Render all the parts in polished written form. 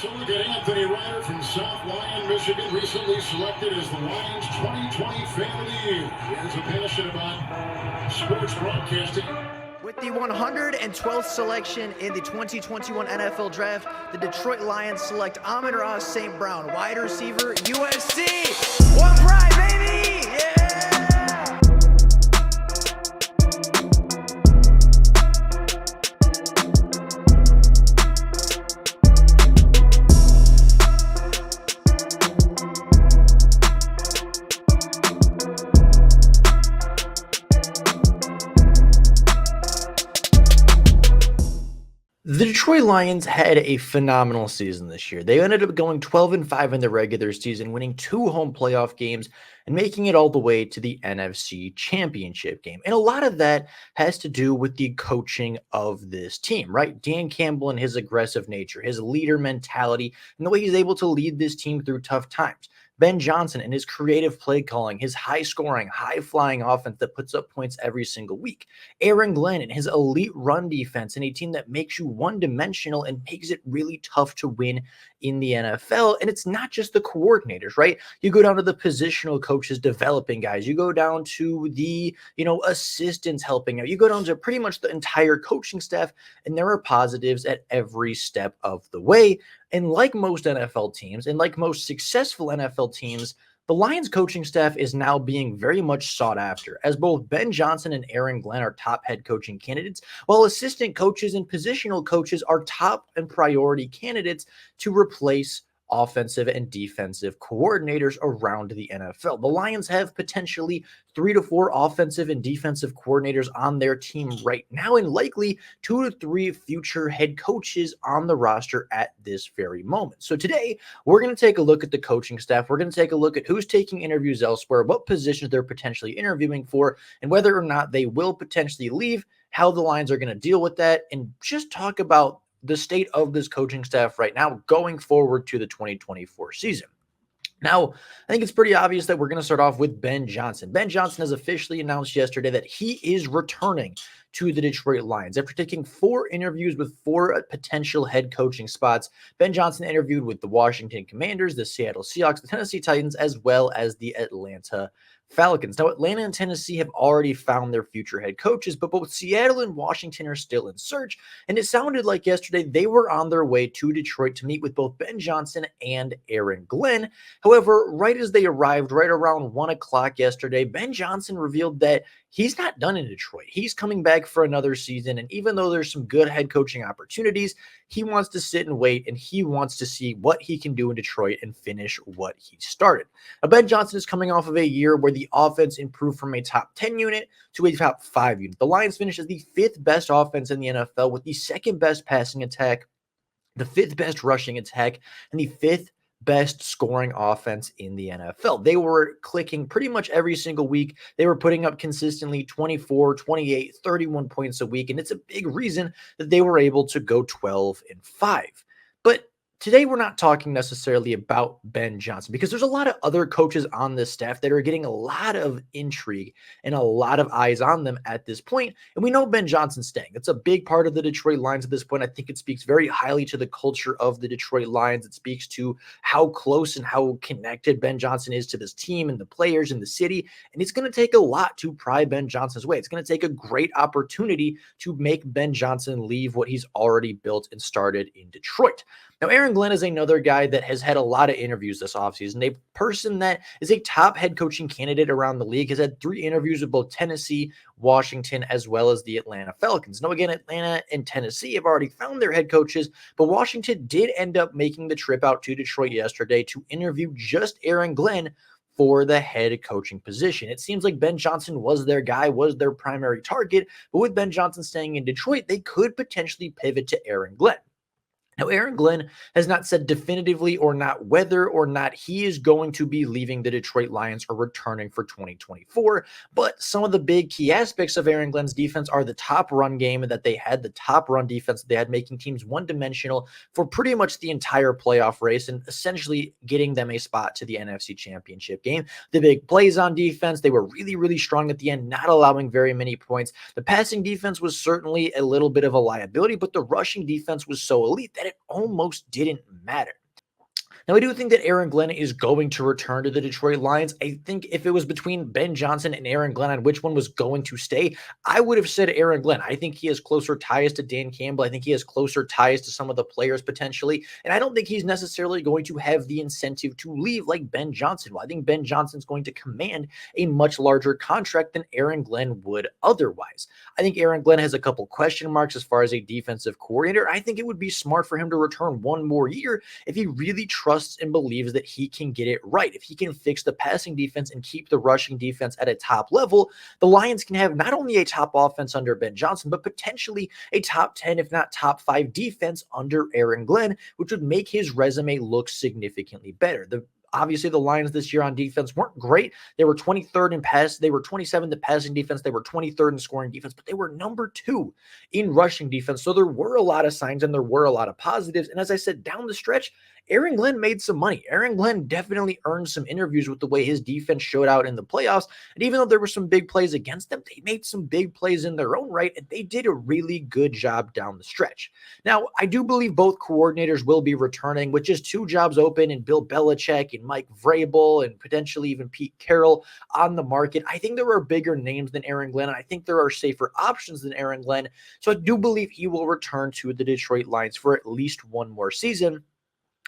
So look at Anthony Ryder from South Lyon, Michigan, recently selected as the Lions 2020 Fan of the Year. He has a passion about sports broadcasting. With the 112th selection in the 2021 NFL Draft, the Detroit Lions select Amon-Ra St. Brown, wide receiver, USC. One pride, baby! Yeah! The Detroit Lions had a phenomenal season this year. They ended up going 12-5 in the regular season, winning 2 home playoff games and making it all the way to the NFC Championship game. And a lot of that has to do with the coaching of this team, right? Dan Campbell and his aggressive nature, his leader mentality, and the way he's able to lead this team through tough times. Ben Johnson and his creative play calling, his high-scoring, high-flying offense that puts up points every single week. Aaron Glenn and his elite run defense and a team that makes you one-dimensional and makes it really tough to win in the NFL. And it's not just the coordinators, right? You go down to the positional coaches developing guys. You go down to the, assistants helping out. You go down to pretty much the entire coaching staff, and there are positives at every step of the way. And like most NFL teams and like most successful NFL teams, the Lions coaching staff is now being very much sought after, as both Ben Johnson and Aaron Glenn are top head coaching candidates, while assistant coaches and positional coaches are top and priority candidates to replace offensive and defensive coordinators around the NFL. The Lions have potentially 3 to 4 offensive and defensive coordinators on their team right now, and likely 2 to 3 future head coaches on the roster at this very moment. So today, we're going to take a look at the coaching staff. We're going to take a look at who's taking interviews elsewhere, what positions they're potentially interviewing for, and whether or not they will potentially leave, how the Lions are going to deal with that, and just talk about the state of this coaching staff right now going forward to the 2024 season. Now, I think it's pretty obvious that we're going to start off with Ben Johnson. Ben Johnson has officially announced yesterday that he is returning to the Detroit Lions. After taking 4 interviews with 4 potential head coaching spots, Ben Johnson interviewed with the Washington Commanders, the Seattle Seahawks, the Tennessee Titans, as well as the Atlanta Falcons. Now, Atlanta and Tennessee have already found their future head coaches, but both Seattle and Washington are still in search, and it sounded like yesterday they were on their way to Detroit to meet with both Ben Johnson and Aaron Glenn. However, right as they arrived, right around 1 o'clock yesterday, Ben Johnson revealed that he's not done in Detroit. He's coming back for another season, and even though there's some good head coaching opportunities, he wants to sit and wait, and he wants to see what he can do in Detroit and finish what he started. Now, Ben Johnson is coming off of a year where the offense improved from a top 10 unit to a top 5 unit. The Lions finished as the 5th best offense in the NFL with the 2nd best passing attack, the 5th best rushing attack, and the 5th best scoring offense in the NFL. They were clicking pretty much every single week. They were putting up consistently 24, 28, 31 points a week, and it's a big reason that they were able to go 12-5. But today, we're not talking necessarily about Ben Johnson because there's a lot of other coaches on this staff that are getting a lot of intrigue and a lot of eyes on them at this point. And we know Ben Johnson's staying. It's a big part of the Detroit Lions at this point. I think it speaks very highly to the culture of the Detroit Lions. It speaks to how close and how connected Ben Johnson is to this team and the players in the city. And it's going to take a lot to pry Ben Johnson's way. It's going to take a great opportunity to make Ben Johnson leave what he's already built and started in Detroit. Now, Aaron Glenn is another guy that has had a lot of interviews this offseason. A person that is a top head coaching candidate around the league, has had 3 interviews with both Tennessee, Washington, as well as the Atlanta Falcons. Now, again, Atlanta and Tennessee have already found their head coaches, but Washington did end up making the trip out to Detroit yesterday to interview just Aaron Glenn for the head coaching position. It seems like Ben Johnson was their guy, was their primary target, but with Ben Johnson staying in Detroit, they could potentially pivot to Aaron Glenn. Now, Aaron Glenn has not said definitively or not whether or not he is going to be leaving the Detroit Lions or returning for 2024, but some of the big key aspects of Aaron Glenn's defense are the top run game that they had, the top run defense that they had, making teams one-dimensional for pretty much the entire playoff race and essentially getting them a spot to the NFC Championship game. The big plays on defense, they were really, really strong at the end, not allowing very many points. The passing defense was certainly a little bit of a liability, but the rushing defense was so elite that it almost didn't matter. Now, I do think that Aaron Glenn is going to return to the Detroit Lions. I think if it was between Ben Johnson and Aaron Glenn on which one was going to stay, I would have said Aaron Glenn. I think he has closer ties to Dan Campbell. I think he has closer ties to some of the players potentially. And I don't think he's necessarily going to have the incentive to leave like Ben Johnson will. I think Ben Johnson's going to command a much larger contract than Aaron Glenn would otherwise. I think Aaron Glenn has a couple question marks as far as a defensive coordinator. I think it would be smart for him to return one more year if he really trusts and believes that he can get it right. If he can fix the passing defense and keep the rushing defense at a top level, the Lions can have not only a top offense under Ben Johnson, but potentially a top 10, if not top 5 defense under Aaron Glenn, which would make his resume look significantly better. Obviously, the Lions this year on defense weren't great. They were 23rd in pass. They were 27th in passing defense. They were 23rd in scoring defense, but they were number 2 in rushing defense. So there were a lot of signs and there were a lot of positives. And as I said, down the stretch, Aaron Glenn made some money. Aaron Glenn definitely earned some interviews with the way his defense showed out in the playoffs. And even though there were some big plays against them, they made some big plays in their own right, and they did a really good job down the stretch. Now, I do believe both coordinators will be returning with just 2 jobs open, and Bill Belichick and Mike Vrabel and potentially even Pete Carroll on the market. I think there are bigger names than Aaron Glenn, and I think there are safer options than Aaron Glenn. So I do believe he will return to the Detroit Lions for at least one more season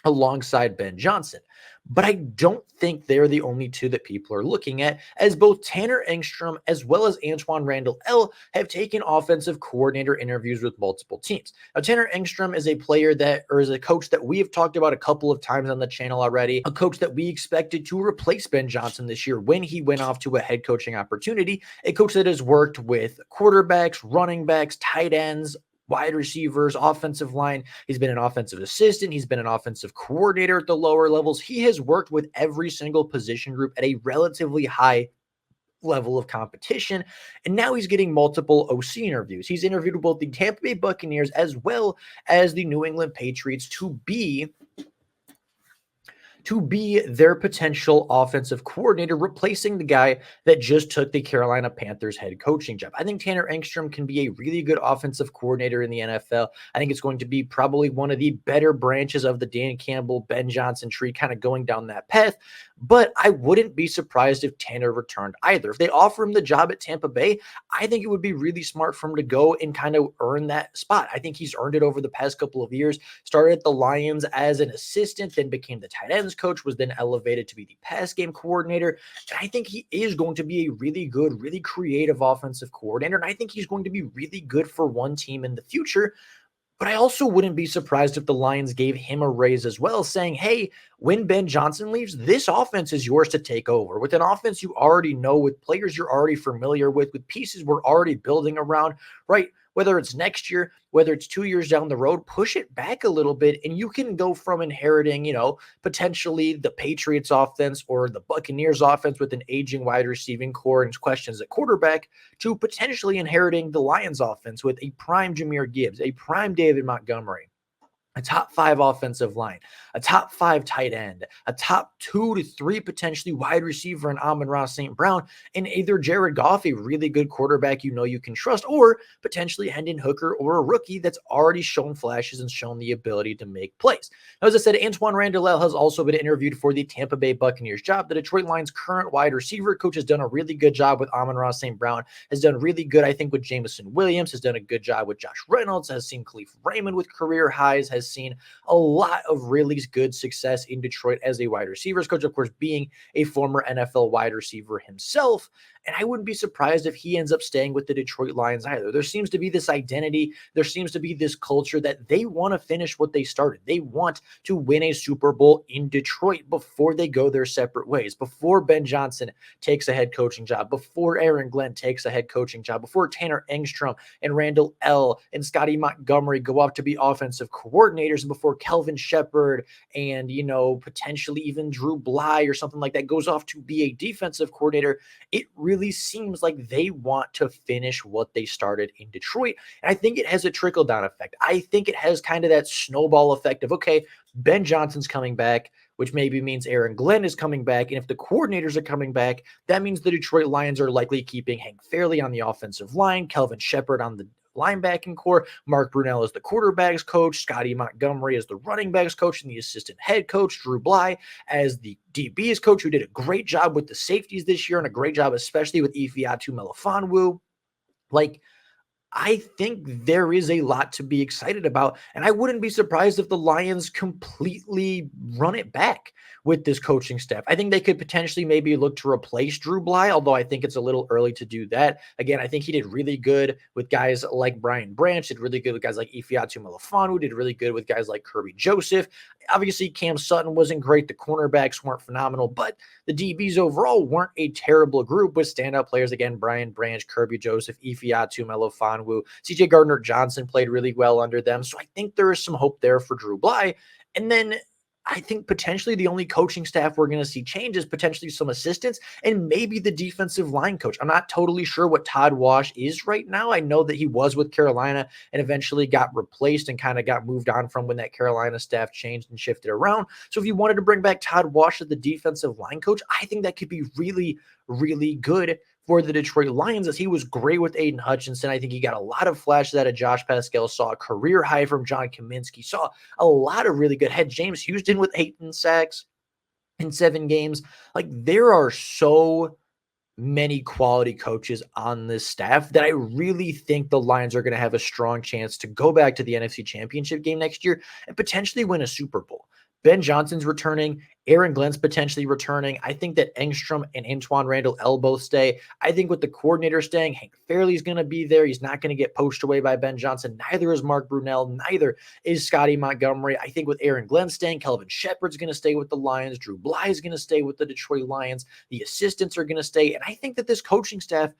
alongside Ben Johnson. But I don't think they're the only 2 that people are looking at, as both Tanner Engstrom as well as Antoine Randall L have taken offensive coordinator interviews with multiple teams. Now, Tanner Engstrom is a player is a coach that we have talked about a couple of times on the channel already, a coach that we expected to replace Ben Johnson this year when he went off to a head coaching opportunity, a coach that has worked with quarterbacks, running backs, tight ends, wide receivers, offensive line. He's been an offensive assistant. He's been an offensive coordinator at the lower levels. He has worked with every single position group at a relatively high level of competition. And now he's getting multiple OC interviews. He's interviewed with both the Tampa Bay Buccaneers as well as the New England Patriots to be their potential offensive coordinator, replacing the guy that just took the Carolina Panthers head coaching job. I think Tanner Engstrom can be a really good offensive coordinator in the NFL. I think it's going to be probably one of the better branches of the Dan Campbell, Ben Johnson tree, kind of going down that path. But I wouldn't be surprised if Tanner returned either. If they offer him the job at Tampa Bay, I think it would be really smart for him to go and kind of earn that spot. I think he's earned it over the past couple of years. Started at the Lions as an assistant, then became the tight ends coach, was then elevated to be the pass game coordinator. And I think he is going to be a really good, really creative offensive coordinator. And I think he's going to be really good for one team in the future. But I also wouldn't be surprised if the Lions gave him a raise as well, saying, hey, when Ben Johnson leaves, this offense is yours to take over. With an offense you already know, with players you're already familiar with pieces we're already building around, right? Whether it's next year, whether it's 2 years down the road, push it back a little bit, and you can go from inheriting, potentially the Patriots offense or the Buccaneers offense with an aging wide receiving core and questions at quarterback, to potentially inheriting the Lions offense with a prime Jahmyr Gibbs, a prime David Montgomery, a top 5 offensive line, a top 5 tight end, a top 2 to 3 potentially wide receiver in Amon-Ra St. Brown, and either Jared Goff, a really good quarterback you can trust, or potentially Hendon Hooker or a rookie that's already shown flashes and shown the ability to make plays. Now, as I said, Antoine Randall has also been interviewed for the Tampa Bay Buccaneers job. The Detroit Lions' current wide receiver coach has done a really good job with Amon-Ra St. Brown, has done really good, I think, with Jameson Williams, has done a good job with Josh Reynolds, has seen Khalif Raymond with career highs, has seen a lot of really good success in Detroit as a wide receivers coach, of course, being a former NFL wide receiver himself. And I wouldn't be surprised if he ends up staying with the Detroit Lions either. There seems to be this identity. There seems to be this culture that they want to finish what they started. They want to win a Super Bowl in Detroit before they go their separate ways, before Ben Johnson takes a head coaching job, before Aaron Glenn takes a head coaching job, before Tanner Engstrom and Randall L. and Scotty Montgomery go off to be offensive coordinators, and before Kelvin Shepard and, potentially even Drew Bly or something like that goes off to be a defensive coordinator. It really seems like they want to finish what they started in Detroit. And I think it has a trickle-down effect. I think it has kind of that snowball effect of, okay, Ben Johnson's coming back, which maybe means Aaron Glenn is coming back. And if the coordinators are coming back, that means the Detroit Lions are likely keeping Hank Fairley on the offensive line, Kelvin Shepard on the linebacking core. Mark Brunell is the quarterbacks coach. Scotty Montgomery is the running backs coach and the assistant head coach. Drew Bly as the DBs coach, who did a great job with the safeties this year and a great job, especially with Ifeatu Melifonwu. Like, I think there is a lot to be excited about, and I wouldn't be surprised if the Lions completely run it back with this coaching staff. I think they could potentially maybe look to replace Drew Bly, although I think it's a little early to do that. Again, I think he did really good with guys like Brian Branch, did really good with guys like Ifeatu Melifonwu, did really good with guys like Kirby Joseph. Obviously, Cam Sutton wasn't great. The cornerbacks weren't phenomenal, but the DBs overall weren't a terrible group with standout players. Again, Brian Branch, Kirby Joseph, Ifeatu Melifonwu, CJ Gardner-Johnson played really well under them. So I think there is some hope there for Drew Bly. And then I think potentially the only coaching staff we're going to see change is potentially some assistants and maybe the defensive line coach. I'm not totally sure what Todd Wash is right now. I know that he was with Carolina and eventually got replaced and kind of got moved on from when that Carolina staff changed and shifted around. So if you wanted to bring back Todd Wash as the defensive line coach, I think that could be really, really good for the Detroit Lions, as he was great with Aiden Hutchinson. I think he got a lot of flashes out of Josh Pascal, saw a career high from John Kaminsky, saw a lot of really good. Had James Houston with 8 sacks in 7 games. Like, there are so many quality coaches on this staff that I really think the Lions are going to have a strong chance to go back to the NFC Championship game next year and potentially win a Super Bowl. Ben Johnson's returning. Aaron Glenn's potentially returning. I think that Engstrom and Antoine Randall both stay. I think with the coordinator staying, Hank Fairley's going to be there. He's not going to get poached away by Ben Johnson. Neither is Mark Brunell. Neither is Scotty Montgomery. I think with Aaron Glenn staying, Kelvin Shepard's going to stay with the Lions. Drew Bly is going to stay with the Detroit Lions. The assistants are going to stay. And I think that this coaching staff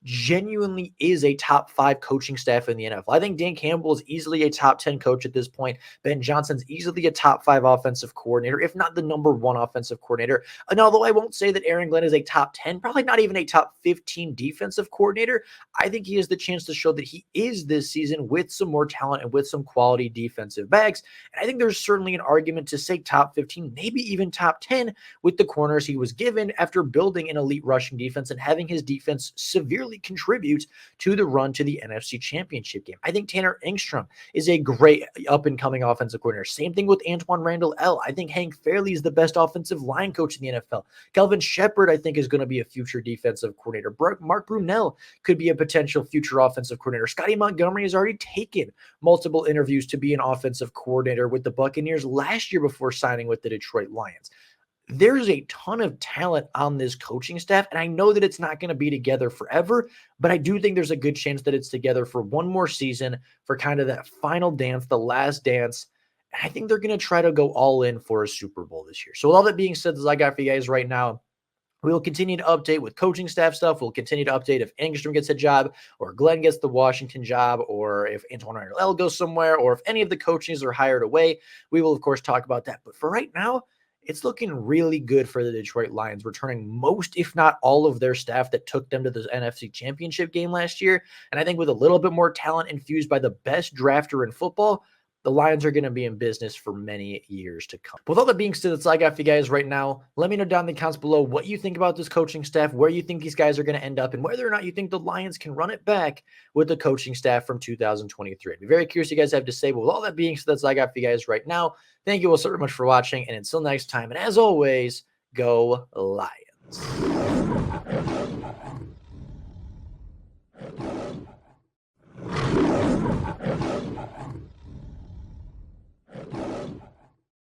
genuinely is a top 5 coaching staff in the NFL. I think Dan Campbell is easily a top 10 coach at this point. Ben Johnson's easily a top 5 offensive coordinator, if not the number 1 offensive coordinator. And although I won't say that Aaron Glenn is a top 10, probably not even a top 15 defensive coordinator, I think he has the chance to show that he is this season with some more talent and with some quality defensive backs. And I think there's certainly an argument to say top 15, maybe even top 10 with the corners he was given after building an elite rushing defense and having his defense severely contribute to the run to the NFC Championship game. I think Tanner Engstrom is a great up-and-coming offensive coordinator. Same thing with Antoine Randall. I think Hank Fairley is the best offensive line coach in the NFL. Kelvin Shepard, I think, is going to be a future defensive coordinator. Mark Brunell could be a potential future offensive coordinator. Scotty Montgomery has already taken multiple interviews to be an offensive coordinator with the Buccaneers last year before signing with the Detroit Lions. There's a ton of talent on this coaching staff, and I know that it's not going to be together forever, but I do think there's a good chance that it's together for one more season, for kind of that final dance, the last dance. And I think they're going to try to go all in for a Super Bowl this year. So with all that being said, as I got for you guys right now, we will continue to update with coaching staff stuff. We'll continue to update if Engstrom gets a job or Glenn gets the Washington job or if Antoine Randall goes somewhere or if any of the coaches are hired away. We will, of course, talk about that. But for right now, it's looking really good for the Detroit Lions, returning most, if not all, of their staff that took them to the NFC Championship game last year. And I think with a little bit more talent infused by the best drafter in football, the Lions are going to be in business for many years to come. With all that being said, that's all I got for you guys right now. Let me know down in the comments below what you think about this coaching staff, where you think these guys are going to end up, and whether or not you think the Lions can run it back with the coaching staff from 2023. I'd be very curious what you guys have to say. But with all that being said, that's all I got for you guys right now. Thank you all so much for watching, and until next time, and as always, go Lions.